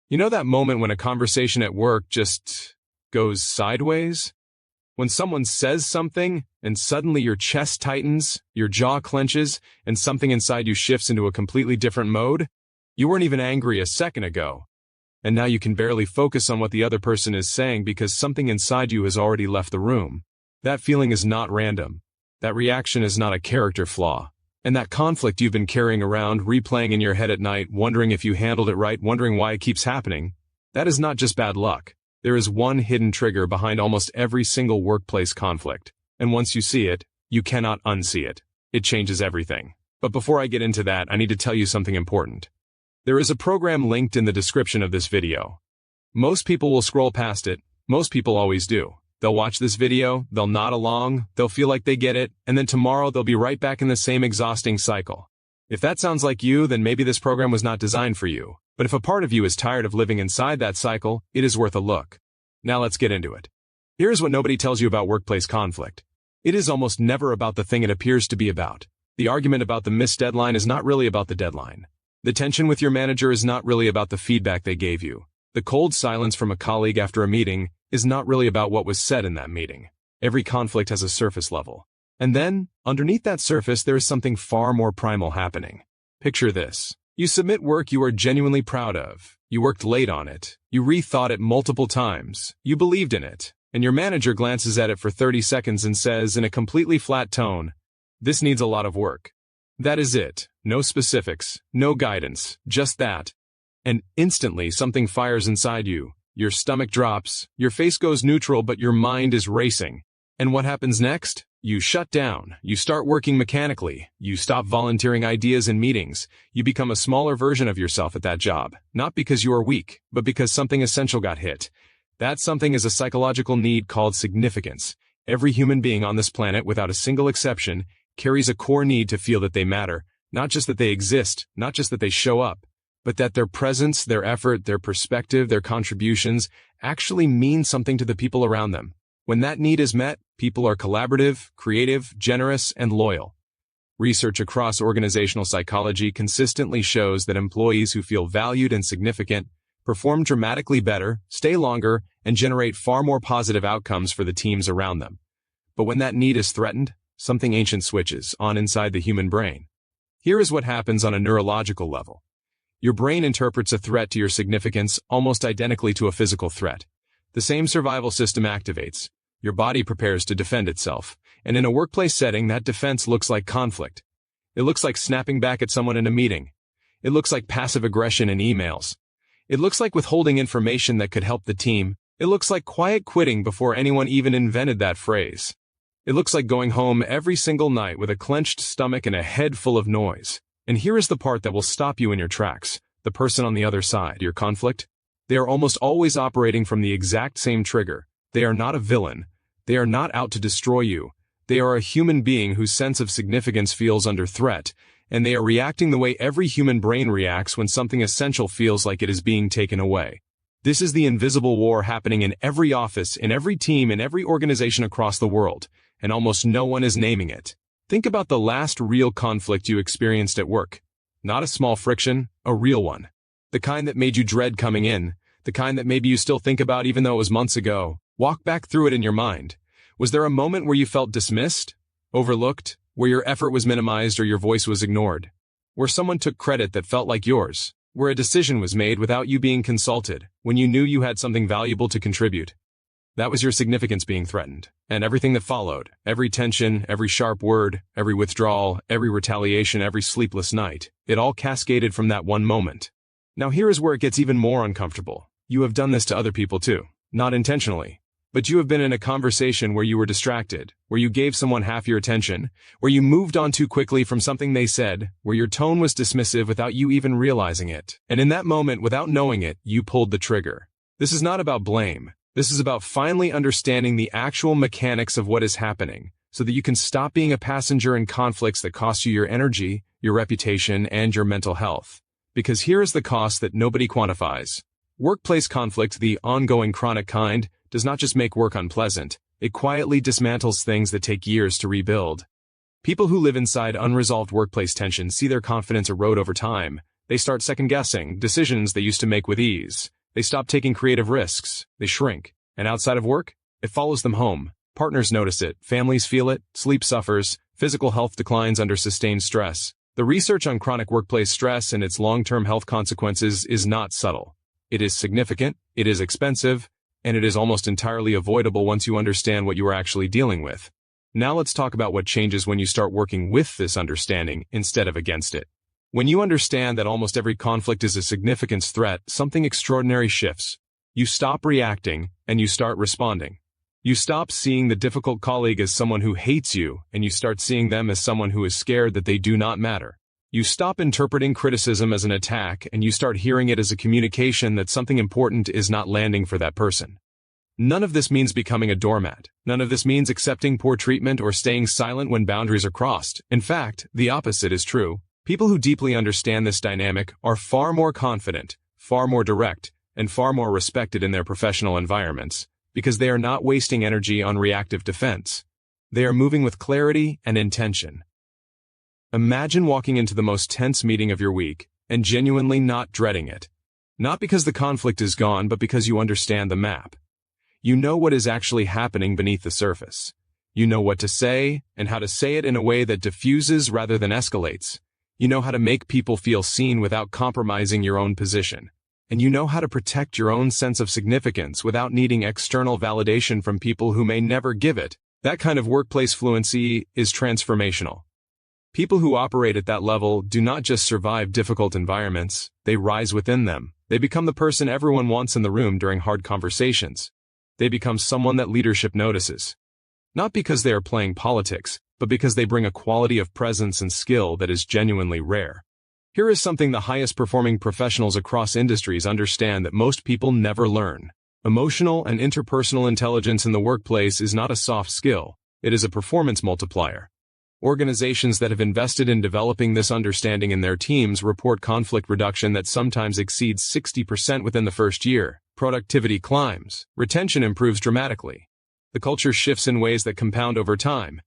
You know that moment when a conversation at work just goes sideways? When someone says something and suddenly your chest tightens, your jaw clenches, and something inside you shifts into a completely different mode? You weren't even angry a second ago. And now you can barely focus on what the other person is saying because something inside you has already left the room. That feeling is not random. That reaction is not a character flaw. And that conflict you've been carrying around, replaying in your head at night, wondering if you handled it right, wondering why it keeps happening, that is not just bad luck. There is one hidden trigger behind almost every single workplace conflict. And once you see it, you cannot unsee it. It changes everything. But before I get into that, I need to tell you something important. There is a program linked in the description of this video. Most people will scroll past it. Most people always do. They'll watch this video, they'll nod along, they'll feel like they get it, and then tomorrow they'll be right back in the same exhausting cycle. If that sounds like you, then maybe this program was not designed for you. But if a part of you is tired of living inside that cycle, it is worth a look. Now let's get into it. Here's what nobody tells you about workplace conflict. It is almost never about the thing it appears to be about. The argument about the missed deadline is not really about the deadline. The tension with your manager is not really about the feedback they gave you. The cold silence from a colleague after a meeting is not really about what was said in that meeting. Every conflict has a surface level. And then, underneath that surface, there is something far more primal happening. Picture this. You submit work you are genuinely proud of. You worked late on it. You rethought it multiple times. You believed in it. And your manager glances at it for 30 seconds and says in a completely flat tone, "This needs a lot of work." That is it. No specifics, no guidance, just that. And instantly something fires inside you. Your stomach drops, your face goes neutral, but your mind is racing. And what happens next? You shut down, you start working mechanically, you stop volunteering ideas in meetings, you become a smaller version of yourself at that job, not because you are weak, but because something essential got hit. That something is a psychological need called significance. Every human being on this planet, without a single exception, carries a core need to feel that they matter, not just that they exist, not just that they show up, but that their presence, their effort, their perspective, their contributions actually mean something to the people around them. When that need is met, people are collaborative, creative, generous, and loyal. Research across organizational psychology consistently shows that employees who feel valued and significant perform dramatically better, stay longer, and generate far more positive outcomes for the teams around them. But when that need is threatened, something ancient switches on inside the human brain. Here is what happens on a neurological level. Your brain interprets a threat to your significance almost identically to a physical threat. The same survival system activates. Your body prepares to defend itself, and in a workplace setting, that defense looks like conflict. It looks like snapping back at someone in a meeting. It looks like passive aggression in emails. It looks like withholding information that could help the team. It looks like quiet quitting before anyone even invented that phrase. It looks like going home every single night with a clenched stomach and a head full of noise. And here is the part that will stop you in your tracks. The person on the other side, your conflict, they are almost always operating from the exact same trigger. They are not a villain. They are not out to destroy you. They are a human being whose sense of significance feels under threat, and they are reacting the way every human brain reacts when something essential feels like it is being taken away. This is the invisible war happening in every office, in every team, in every organization across the world, and almost no one is naming it. Think about the last real conflict you experienced at work. Not a small friction, a real one. The kind that made you dread coming in, the kind that maybe you still think about even though it was months ago. Walk back through it in your mind. Was there a moment where you felt dismissed, overlooked, where your effort was minimized or your voice was ignored? Where someone took credit that felt like yours? Where a decision was made without you being consulted, when you knew you had something valuable to contribute? That was your significance being threatened, and everything that followed, every tension, every sharp word, every withdrawal, every retaliation, every sleepless night, it all cascaded from that one moment. Now here is where it gets even more uncomfortable. You have done this to other people too, not intentionally, but you have been in a conversation where you were distracted, where you gave someone half your attention, where you moved on too quickly from something they said, where your tone was dismissive without you even realizing it. And in that moment, without knowing it, you pulled the trigger. This is not about blame. This is about finally understanding the actual mechanics of what is happening, so that you can stop being a passenger in conflicts that cost you your energy, your reputation, and your mental health. Because here is the cost that nobody quantifies. Workplace conflict, the ongoing chronic kind, does not just make work unpleasant, it quietly dismantles things that take years to rebuild. People who live inside unresolved workplace tension see their confidence erode over time. They start second-guessing decisions they used to make with ease. They stop taking creative risks, they shrink. And outside of work, it follows them home. Partners notice it, families feel it, sleep suffers, physical health declines under sustained stress. The research on chronic workplace stress and its long-term health consequences is not subtle. It is significant, it is expensive, and it is almost entirely avoidable once you understand what you are actually dealing with. Now let's talk about what changes when you start working with this understanding instead of against it. When you understand that almost every conflict is a significance threat, something extraordinary shifts. You stop reacting, and you start responding. You stop seeing the difficult colleague as someone who hates you, and you start seeing them as someone who is scared that they do not matter. You stop interpreting criticism as an attack, and you start hearing it as a communication that something important is not landing for that person. None of this means becoming a doormat. None of this means accepting poor treatment or staying silent when boundaries are crossed. In fact, the opposite is true. People who deeply understand this dynamic are far more confident, far more direct, and far more respected in their professional environments, because they are not wasting energy on reactive defense. They are moving with clarity and intention. Imagine walking into the most tense meeting of your week and genuinely not dreading it. Not because the conflict is gone, but because you understand the map. You know what is actually happening beneath the surface. You know what to say and how to say it in a way that diffuses rather than escalates. You know how to make people feel seen without compromising your own position. And you know how to protect your own sense of significance without needing external validation from people who may never give it. That kind of workplace fluency is transformational. People who operate at that level do not just survive difficult environments, they rise within them. They become the person everyone wants in the room during hard conversations. They become someone that leadership notices. Not because they are playing politics, but because they bring a quality of presence and skill that is genuinely rare. Here is something the highest performing professionals across industries understand that most people never learn. Emotional and interpersonal intelligence in the workplace is not a soft skill, it is a performance multiplier. Organizations that have invested in developing this understanding in their teams report conflict reduction that sometimes exceeds 60% within the first year. Productivity climbs, retention improves dramatically. The culture shifts in ways that compound over time.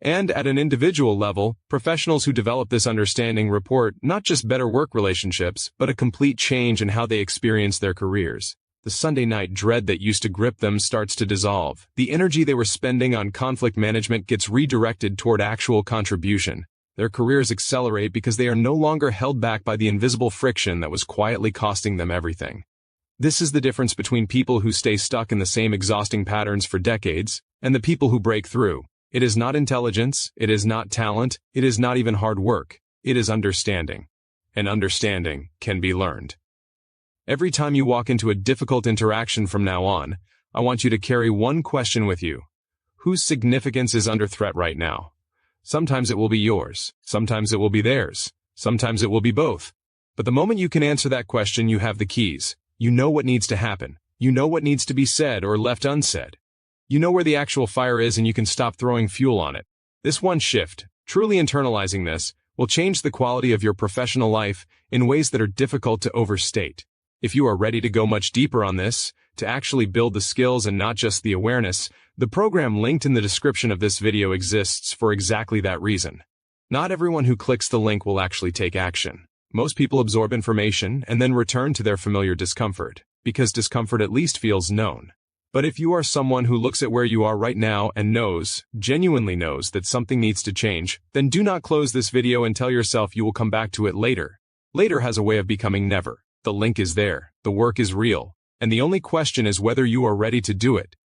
And at an individual level, professionals who develop this understanding report not just better work relationships, but a complete change in how they experience their careers. The Sunday night dread that used to grip them starts to dissolve. The energy they were spending on conflict management gets redirected toward actual contribution. Their careers accelerate because they are no longer held back by the invisible friction that was quietly costing them everything. This is the difference between people who stay stuck in the same exhausting patterns for decades and the people who break through. It is not intelligence, it is not talent, it is not even hard work, it is understanding. And understanding can be learned. Every time you walk into a difficult interaction from now on, I want you to carry one question with you. Whose significance is under threat right now? Sometimes it will be yours, sometimes it will be theirs, sometimes it will be both. But the moment you can answer that question, you have the keys. You know what needs to happen. You know what needs to be said or left unsaid. You know where the actual fire is and you can stop throwing fuel on it. This one shift, truly internalizing this, will change the quality of your professional life in ways that are difficult to overstate. If you are ready to go much deeper on this, to actually build the skills and not just the awareness, the program linked in the description of this video exists for exactly that reason. Not everyone who clicks the link will actually take action. Most people absorb information and then return to their familiar discomfort, because discomfort at least feels known. But if you are someone who looks at where you are right now and knows, genuinely knows that something needs to change, then do not close this video and tell yourself you will come back to it later. Later has a way of becoming never. The link is there, the work is real, and the only question is whether you are ready to do it.